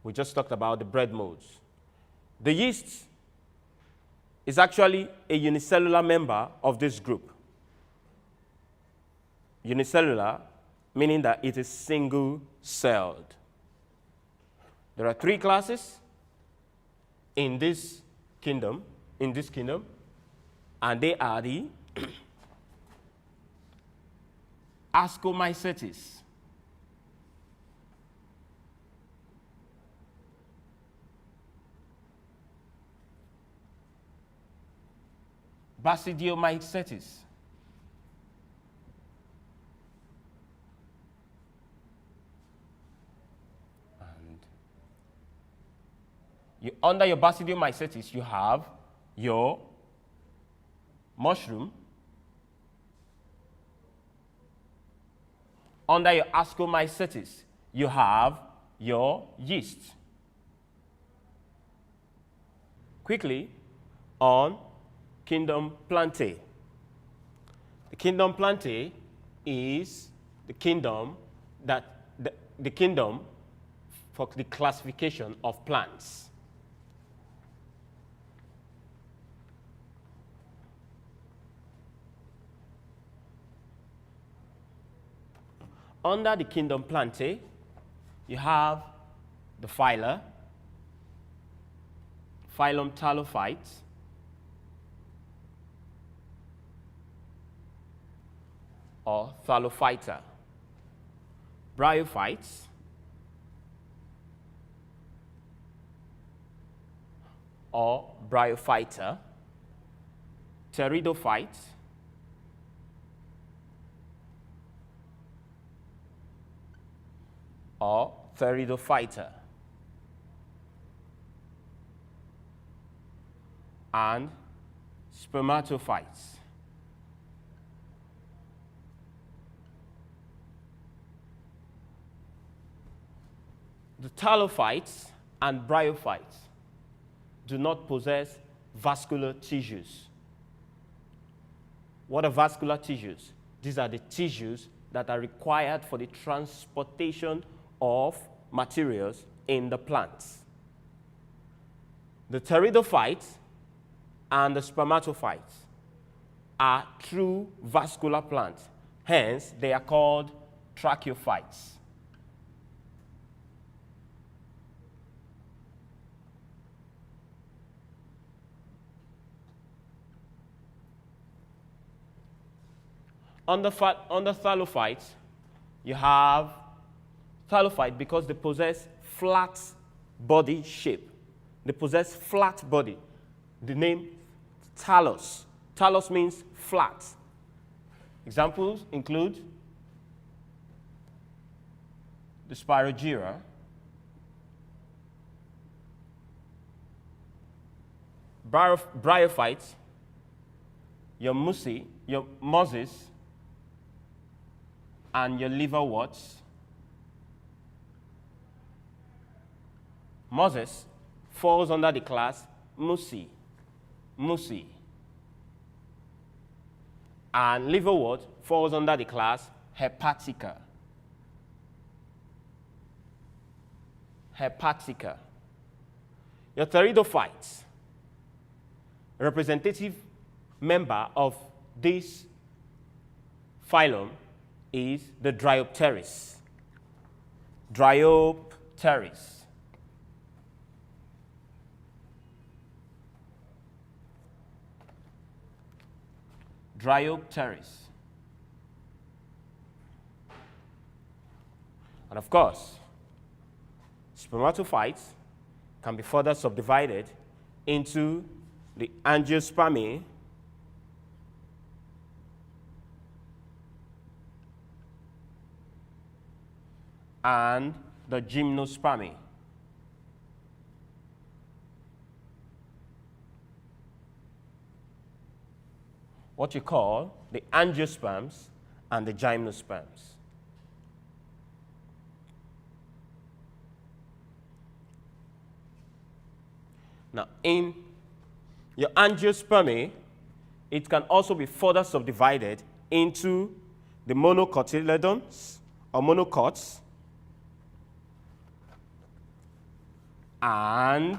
We just talked about the bread molds. The yeast is actually a unicellular member of this group. Unicellular, meaning that it is single-celled. There are 3 classes in this kingdom, and they are the Ascomycetes, Basidiomycetes, under your Basidiomycetes, you have your mushroom. Under your Ascomycetes, you have your yeast. Quickly, on kingdom Plantae. The kingdom Plantae is the kingdom the kingdom for the classification of plants. Under the kingdom Plantae, you have the phyla, phylum Talophytes, or Thalophyta, Bryophytes, or Bryophyta, Pteridophytes, or Pteridophyta, and Spermatophytes. The Talophytes and Bryophytes do not possess vascular tissues. What are vascular tissues? These are the tissues that are required for the transportation of materials in the plants. The pteridophytes and the spermatophytes are true vascular plants. Hence, they are called tracheophytes. Under thallophytes, you have thallophyte because they possess flat body shape. They possess flat body. The name thallus. Thallus means flat. Examples include the Spirogyra, bryophytes, your mussy, your mosses, and your liverworts. Mosses falls under the class mussy. And liverwort falls under the class hepatica. Your pteridophytes, representative member of this phylum is the Dryopteris. And of course, spermatophytes can be further subdivided into the angiospermae and the gymnospermae. What you call the angiosperms and the gymnosperms. Now, in your angiospermae, it can also be further subdivided into the monocotyledons or monocots and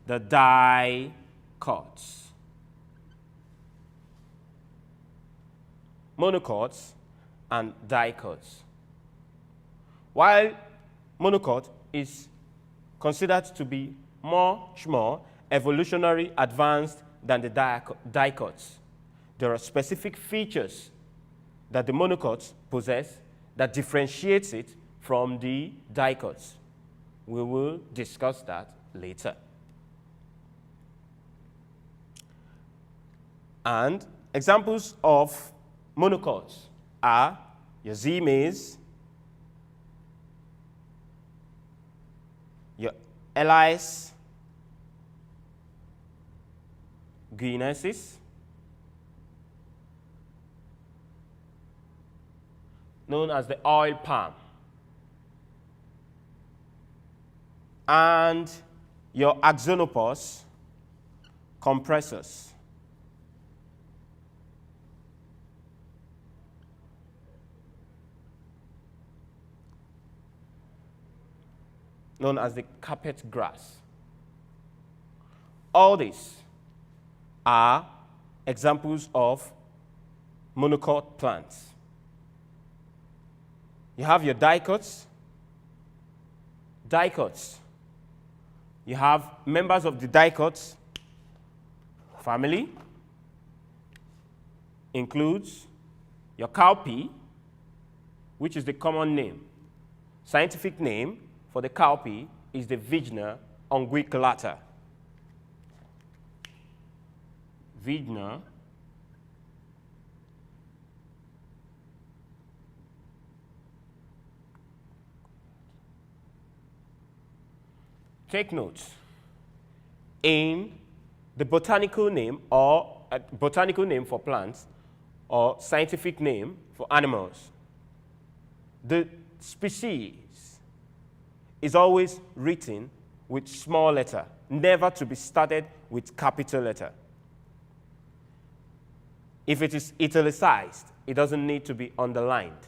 the dicots. Monocots and dicots. While monocot is considered to be much more evolutionary advanced than the dicots, there are specific features that the monocots possess that differentiates it from the dicots. We will discuss that later. And examples of monocots are your Z-maize, your Elis guineensis, known as the oil palm, and your Axonopus compressors. Known as the carpet grass. All these are examples of monocot plants. You have your dicots. Dicots. You have members of the dicots family. Includes your cowpea, which is the common name. Scientific name for the cowpea is the Vigna unguiculata. Vigna take note. In the botanical name or botanical name for plants or scientific name for animals, the species is always written with small letter, never to be started with capital letter. If it is italicized, it doesn't need to be underlined.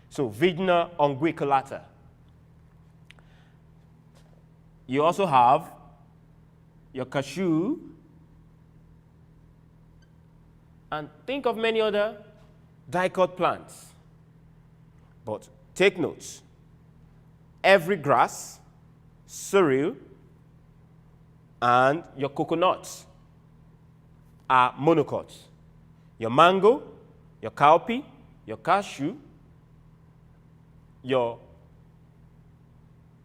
So Vigna unguiculata. You also have your cashew, and think of many other dicot plants. But take notes. Every grass, cereal, and your coconuts are monocots. Your mango, your cowpea, your cashew, your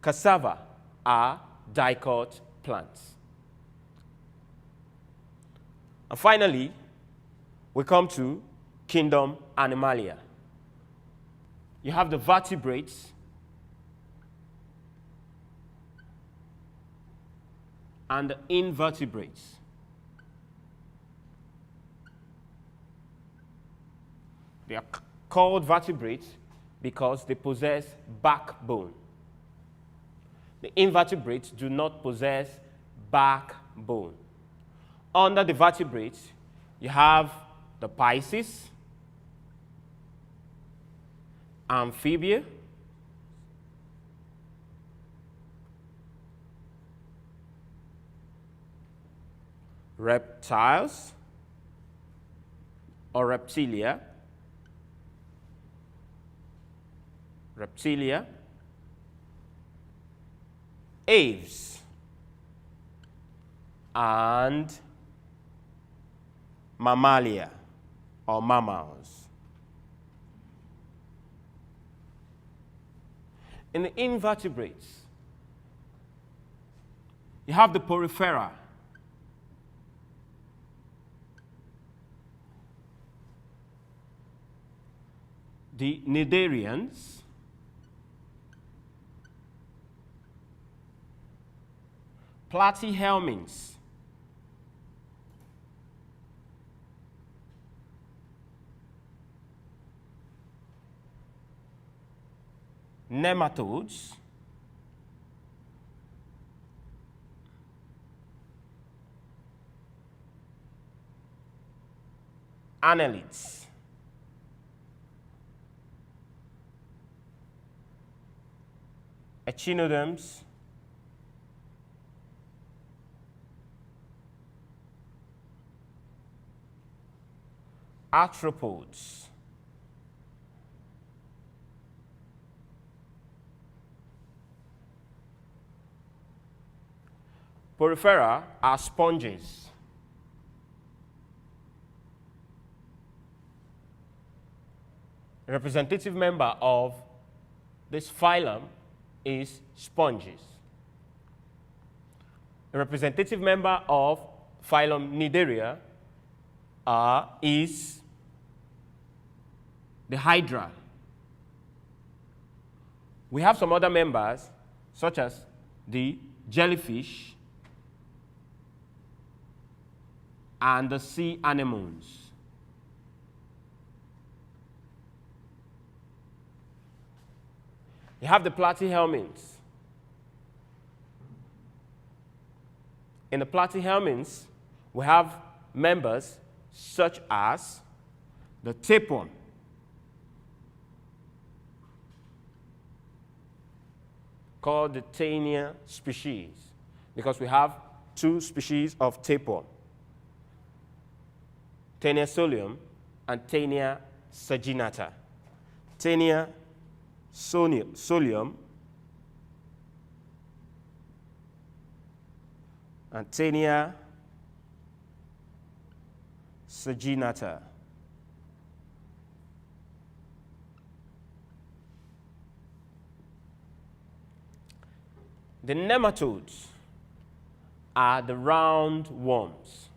cassava are dicot plants. And finally, we come to kingdom Animalia. You have the vertebrates and the invertebrates. They are called vertebrates because they possess backbone. The invertebrates do not possess backbone. Under the vertebrates, you have the Pisces, Amphibia, reptiles or reptilia, aves, and mammalia or mammals. In the invertebrates, you have the porifera, the cnidarians, Platyhelminthes, nematodes, annelids, echinoderms, arthropods. Porifera are sponges. A representative member of this phylum is sponges. A representative member of phylum Cnidaria is the hydra. We have some other members, such as the jellyfish and the sea anemones. You have the platyhelminthes. In the platyhelminthes, we have members such as the tapeworm, called the Taenia species, because we have two species of tapeworm, Taenia solium and Taenia saginata. Taenia solium and Taenia saginata. The nematodes are the round worms,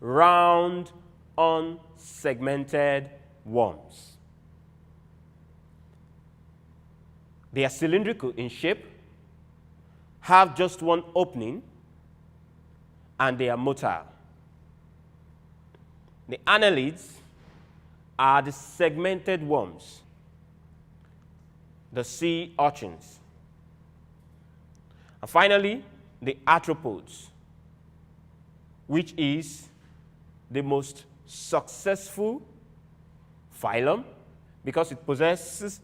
round, unsegmented worms. They are cylindrical in shape, have just one opening, and they are motile. The annelids are the segmented worms, the sea urchins. And finally, the arthropods, which is the most successful phylum because it possesses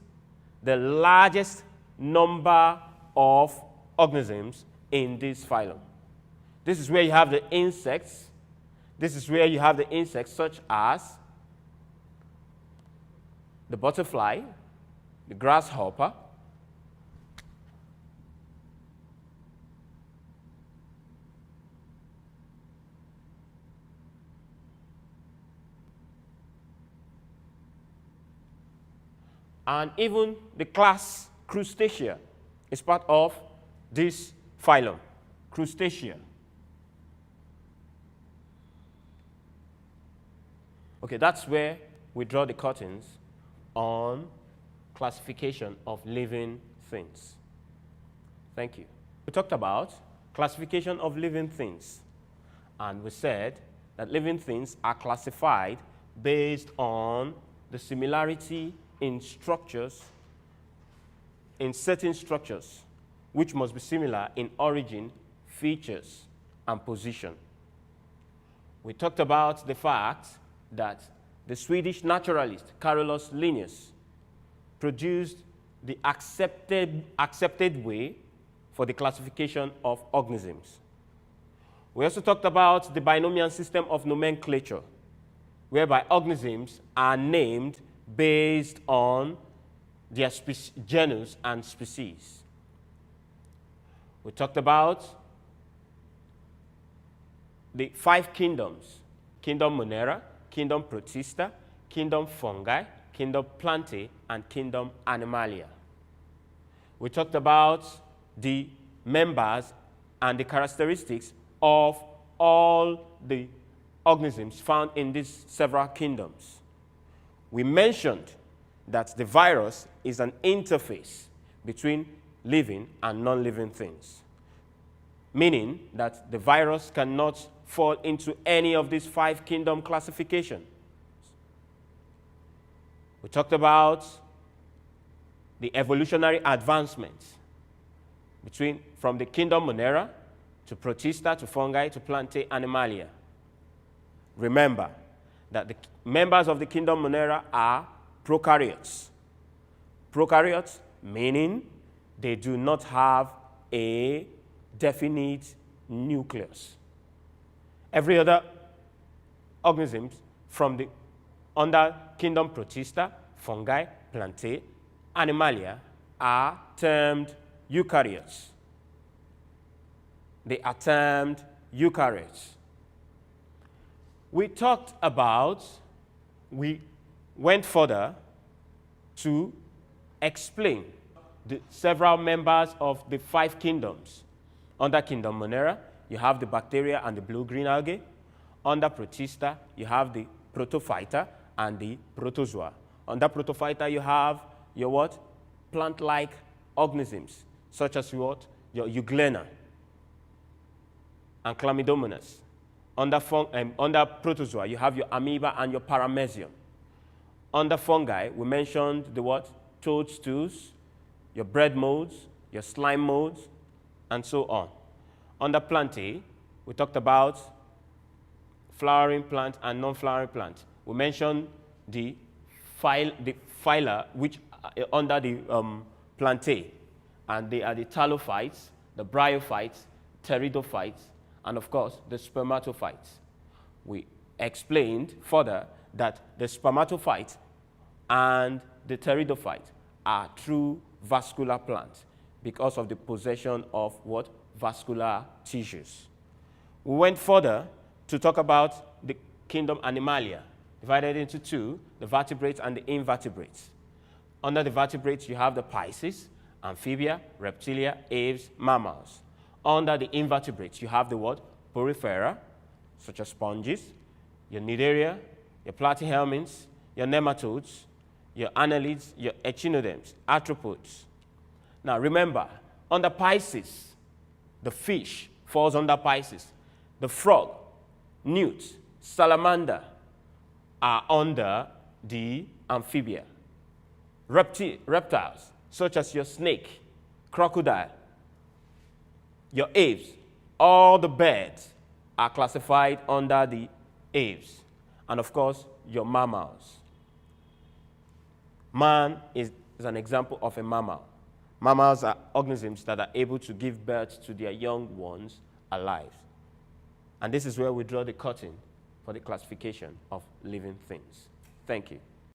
the largest number of organisms in this phylum. This is where you have the insects. This is where you have the insects such as the butterfly, the grasshopper, and even the class Crustacea is part of this phylum, Crustacea. Okay, that's where we draw the curtains on classification of living things. Thank you. We talked about classification of living things, and we said that living things are classified based on the similarity in structures, in certain structures, which must be similar in origin, features, and position. We talked about the fact that the Swedish naturalist Carolus Linnaeus produced the accepted way for the classification of organisms. We also talked about the binomial system of nomenclature, whereby organisms are named based on their genus and species. We talked about the 5 kingdoms: Kingdom Monera, Kingdom Protista, Kingdom Fungi, Kingdom Plantae, and Kingdom Animalia. We talked about the members and the characteristics of all the organisms found in these several kingdoms. We mentioned that the virus is an interface between living and non-living things, meaning that the virus cannot fall into any of these 5 kingdom classifications. We talked about the evolutionary advancements from the kingdom Monera to Protista to Fungi to Plantae Animalia. Remember that the members of the kingdom Monera are prokaryotes. Prokaryotes meaning they do not have a definite nucleus. Every other organism from the Under kingdom Protista, fungi, plantae, Animalia are termed eukaryotes. They are termed eukaryotes. We went further to explain the several members of the 5 kingdoms. Under kingdom Monera, you have the bacteria and the blue-green algae. Under Protista, you have the protophyta and the protozoa. Under protophyta, you have your what? Plant-like organisms, such as what? Your euglena and chlamydomonas. Under protozoa, you have your amoeba and your paramecium. Under fungi, we mentioned the what? Toadstools, your bread molds, your slime molds, and so on. Under plantae, we talked about flowering plant and non-flowering plant. We mentioned the phyla, which are under the plantae, and they are the talophytes, the bryophytes, pteridophytes, and of course, the spermatophytes. We explained further that the spermatophyte and the pteridophyte are true vascular plants because of the possession of what? Vascular tissues. We went further to talk about the kingdom Animalia, divided into 2, the vertebrates and the invertebrates. Under the vertebrates, you have the Pisces, amphibia, reptilia, aves, mammals. Under the invertebrates, you have the what? Porifera, such as sponges, your Cnidaria, your Platyhelminthes, your nematodes, your annelids, your echinoderms, arthropods. Now remember, under Pisces, the fish falls under Pisces. The frog, newt, salamander are under the amphibia. Reptiles, such as your snake, crocodile, your aves, all the birds are classified under the aves. And of course, your mammals. Man is an example of a mammal. Mammals are organisms that are able to give birth to their young ones alive. And this is where we draw the curtain for the classification of living things. Thank you.